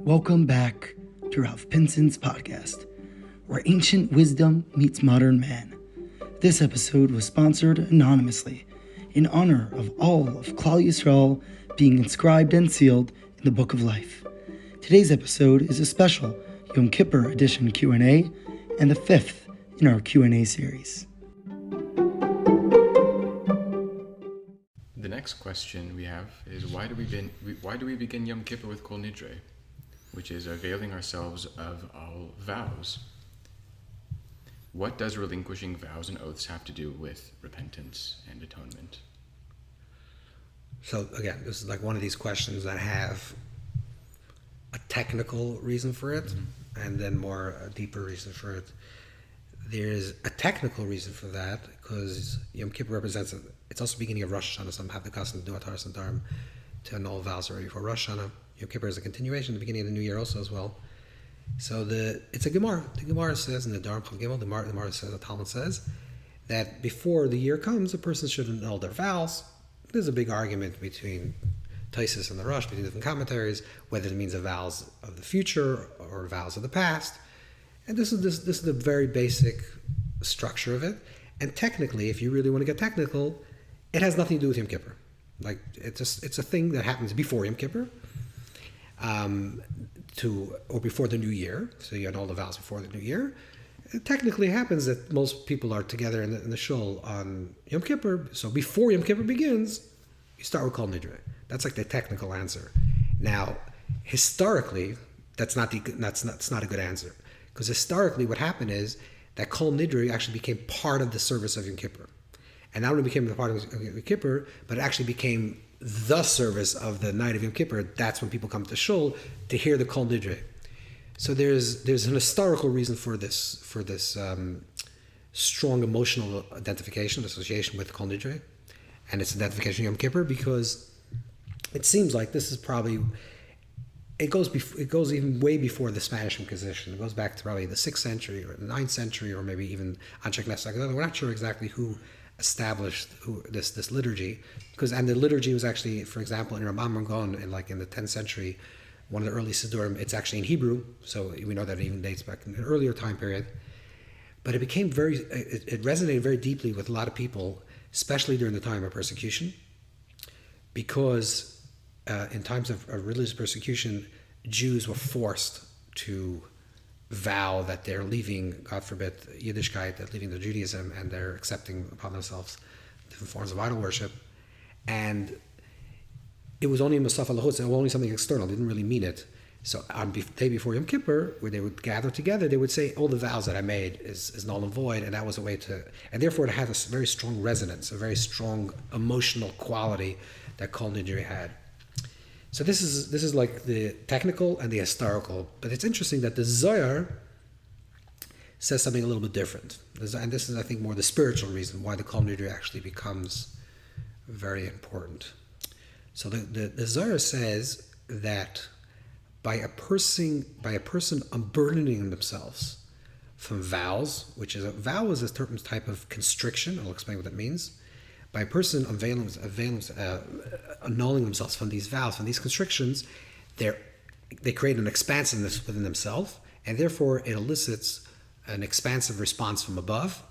Welcome back to Ralph Pinson's podcast, where ancient wisdom meets modern man. This episode was sponsored anonymously in honor of all of Klal Yisrael being inscribed and sealed in the Book of Life. Today's episode is a special Yom Kippur edition Q&A and the fifth in our Q&A series. The next question we have is why do we begin Yom Kippur with Kol Nidre, which is availing ourselves of all vows? What does relinquishing vows and oaths have to do with repentance and atonement? So again, this is like one of these questions that have a technical reason for it, and then a deeper reason for it. There's a technical reason for that because Yom Kippur represents it's also the beginning of Rosh Hashanah. Some have the custom to do Atar Sandarim to annul vows already for Rosh Hashanah. Yom Kippur is a continuation, the beginning of the new year also as well. So it's a Gemara. The Gemara says in the Dharm Chav Gimel, the Gemara says, the Talmud says, that before the year comes, a person should annul their vows. There's a big argument between Taisus and the Rosh, between different commentaries, whether it means the vows of the future or vows of the past. And this is the very basic structure of it. And technically, if you really want to get technical, it has nothing to do with Yom Kippur. Like it's a thing that happens before Yom Kippur, or before the new year. So you annul the vows before the new year. It technically happens that most people are together in the shul on Yom Kippur. So before Yom Kippur begins, you start with Kol Nidre. That's like the technical answer. Now, historically, that's not a good answer. Because historically what happened is that Kol Nidre actually became part of the service of Yom Kippur. And not only became a part of Yom Kippur, but it actually became the service of the night of Yom Kippur. That's when people come to shul to hear the Kol Nidre. So there's an historical reason for this strong emotional identification, association with Kol Nidre, and its identification with Yom Kippur, because it seems like this is probably it goes even way before the Spanish Inquisition. It goes back to probably the 6th century or the 9th century, or maybe even Anshek Nesach. We're not sure exactly who established this liturgy, and the liturgy was actually, for example, in Rambam Gon in the 10th century. One of the early Siddurim, it's actually in Hebrew, so we know that it even dates back in an earlier time period. But it became it resonated very deeply with a lot of people, especially during the time of persecution, because in times of religious persecution, Jews were forced to vow that they're leaving, God forbid, Yiddishkeit, they're leaving their Judaism, and they're accepting upon themselves different forms of idol worship. And it was only Musaf al-Lahutz, only something external, they didn't really mean it. So on the day before Yom Kippur, where they would gather together, they would say, all the vows that I made is null and void, and that was a way to, and therefore it had a very strong resonance, a very strong emotional quality that Kol Nidre had. So this is like the technical and the historical, but it's interesting that the Zohar says something a little bit different. And this is, I think, more the spiritual reason why the Kol Nidre actually becomes very important. So the Zohar says that by a person unburdening themselves from vows, which is a vow is a certain type of constriction. I'll explain what that means. By a person annulling themselves from these vows, from these constrictions, they create an expansiveness within themselves, and therefore it elicits an expansive response from above,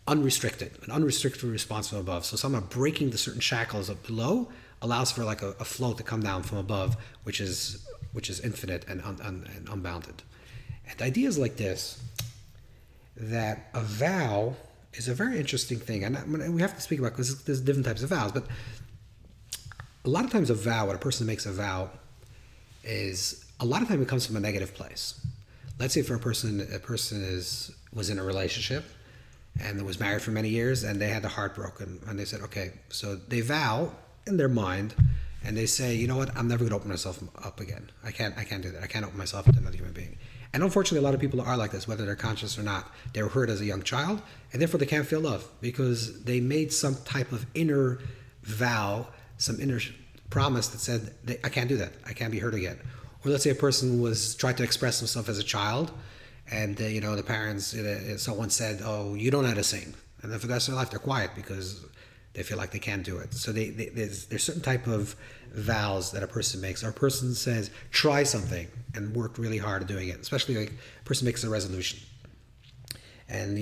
an unrestricted response from above. So somehow breaking the certain shackles up below allows for like a flow to come down from above, which is infinite and unbounded. And the idea is like this, that a vow is a very interesting thing, and we have to speak about, because there's different types of vows, but a lot of times a vow, when a person makes a vow, is a lot of time it comes from a negative place. Let's say for a person was in a relationship and was married for many years, and they had their heart broken, and they said, okay, so they vow in their mind, and they say, you know what, I'm never going to open myself up again. I can't do that. I can't open myself up to another human being. And unfortunately, a lot of people are like this, whether they're conscious or not. They were hurt as a young child, and therefore they can't feel love because they made some type of inner vow, some inner promise that said, I can't do that. I can't be hurt again. Or let's say a person tried to express himself as a child, and the parents, someone said, oh, you don't know how to sing. And then for the rest of their life, they're quiet because They feel like they can't do it. So there's certain type of vows that a person makes. Or a person says, try something and work really hard at doing it. Especially like a person makes a resolution. And,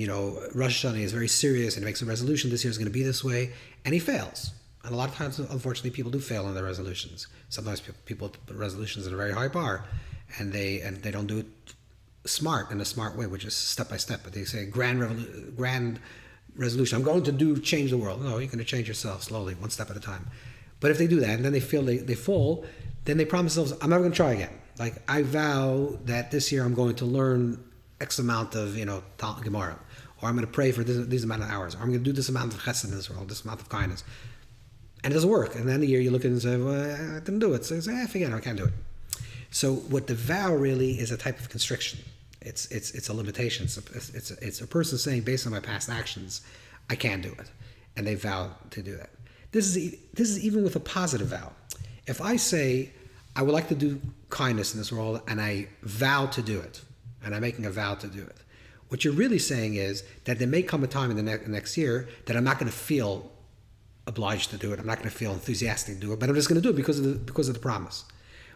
Rosh Hashanah is very serious and makes a resolution. This year is going to be this way. And he fails. And a lot of times, unfortunately, people do fail on their resolutions. Sometimes people put resolutions at a very high bar. And they don't do it in a smart way, which is step by step. But they say grand resolution. I'm going to change the world. No, you're going to change yourself slowly, one step at a time. But if they do that and then they feel they fall, then they promise themselves, I'm never going to try again. Like, I vow that this year I'm going to learn X amount of, Gemara, or I'm going to pray for this amount of hours, or I'm going to do this amount of chesed in this world, this amount of kindness. And it doesn't work. And then the year you look at it and say, well, I didn't do it. So you say, forget it, I can't do it. So what the vow really is a type of constriction. It's a limitation. It's a person saying, based on my past actions, I can't do it, and they vow to do that. This is even with a positive vow. If I say I would like to do kindness in this world, and I vow to do it, and I'm making a vow to do it, what you're really saying is that there may come a time in the next year that I'm not going to feel obliged to do it. I'm not going to feel enthusiastic to do it, but I'm just going to do it because of the promise.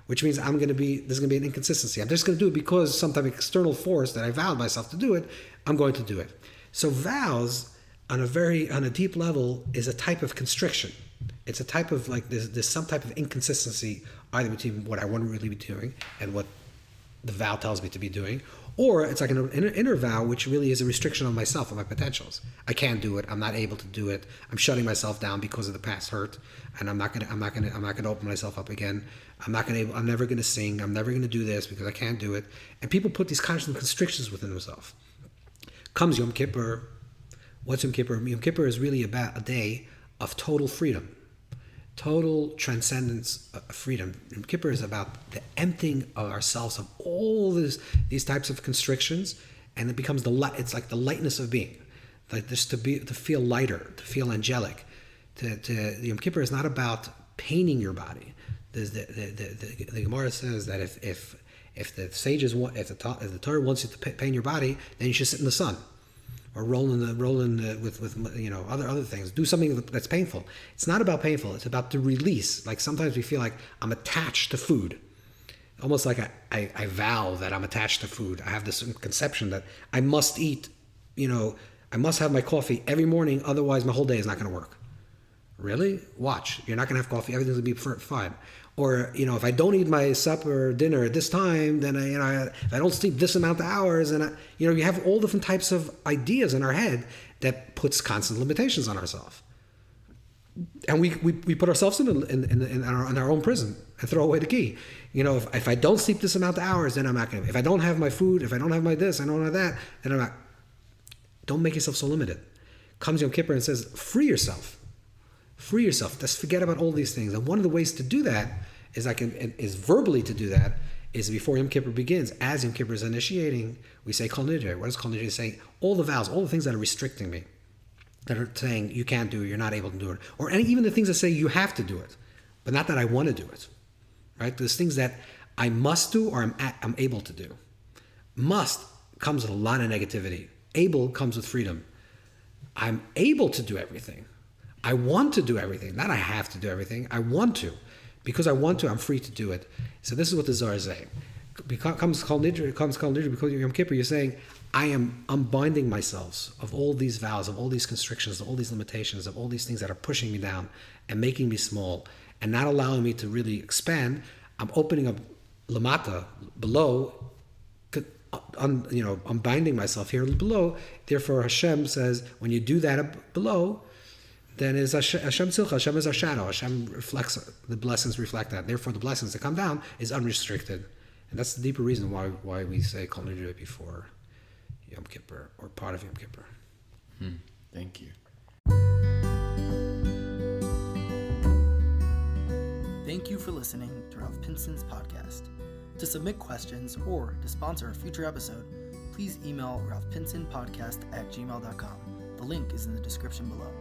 Which means there's going to be an inconsistency. I'm just going to do it because some type of external force that I vowed myself to do it, I'm going to do it. So vows, on a deep level, is a type of constriction. It's a type of, like, there's some type of inconsistency either between what I want to really be doing and what the vow tells me to be doing, or it's like an inner vow, which really is a restriction on myself and my potentials. I can't do it. I'm not able to do it. I'm shutting myself down because of the past hurt, and I'm not gonna open myself up again. I'm never gonna sing. I'm never gonna do this because I can't do it. And people put these constant constrictions within themselves. Comes Yom Kippur. What's Yom Kippur? Yom Kippur is really about a day of total freedom. Total transcendence of freedom. Yom Kippur is about the emptying of ourselves of all these types of constrictions, and it becomes it's like the lightness of being, like just to feel lighter, to feel angelic. The Yom Kippur is not about painting your body. The Gemara says that if the sages want, if the Torah wants you to paint your body, then you should sit in the sun. Or roll in with other things. Do something that's painful. It's not about painful. It's about the release. Like sometimes we feel like I'm attached to food, almost like I vow that I'm attached to food. I have this conception that I must eat. I must have my coffee every morning. Otherwise, my whole day is not going to work. Really? Watch. You're not going to have coffee. Everything's going to be fine. Or, if I don't eat my supper or dinner at this time, then if I don't sleep this amount of hours, and you have all different types of ideas in our head that puts constant limitations on ourselves. And we put ourselves in our own prison and throw away the key. If I don't sleep this amount of hours, then I'm not going to. If I don't have my food, if I don't have my this, I don't have that, then I'm not. Don't make yourself so limited. Comes Yom Kippur and says, free yourself. Free yourself. Just forget about all these things. And one of the ways to do that is verbally to do that is before Yom Kippur begins. As Yom Kippur is initiating, we say Kol Nidre. What is Kol Nidre saying? All the vows, all the things that are restricting me, that are saying you can't do it, you're not able to do it, or even the things that say you have to do it, but not that I want to do it. Right? There's things that I must do or I'm able to do. Must comes with a lot of negativity. Able comes with freedom. I'm able to do everything. I want to do everything. Not I have to do everything. I want to. Because I want to, I'm free to do it. So this is what the Zohar is saying. Comes Kol Nidre because Yom Kippur, you're saying, I am unbinding myself of all these vows, of all these constrictions, of all these limitations, of all these things that are pushing me down and making me small and not allowing me to really expand. I'm opening up lamata, below, unbinding myself here below. Therefore, Hashem says, when you do that below, then is Hashem Tzilcha. Hashem is our shadow. Hashem reflects, the blessings reflect that. Therefore, the blessings that come down is unrestricted. And that's the deeper reason why we say Kol Nidre before Yom Kippur, or part of Yom Kippur. Thank you. Thank you for listening to Rav Pinson's podcast. To submit questions or to sponsor a future episode, please email ravpinsonpodcast@gmail.com. The link is in the description below.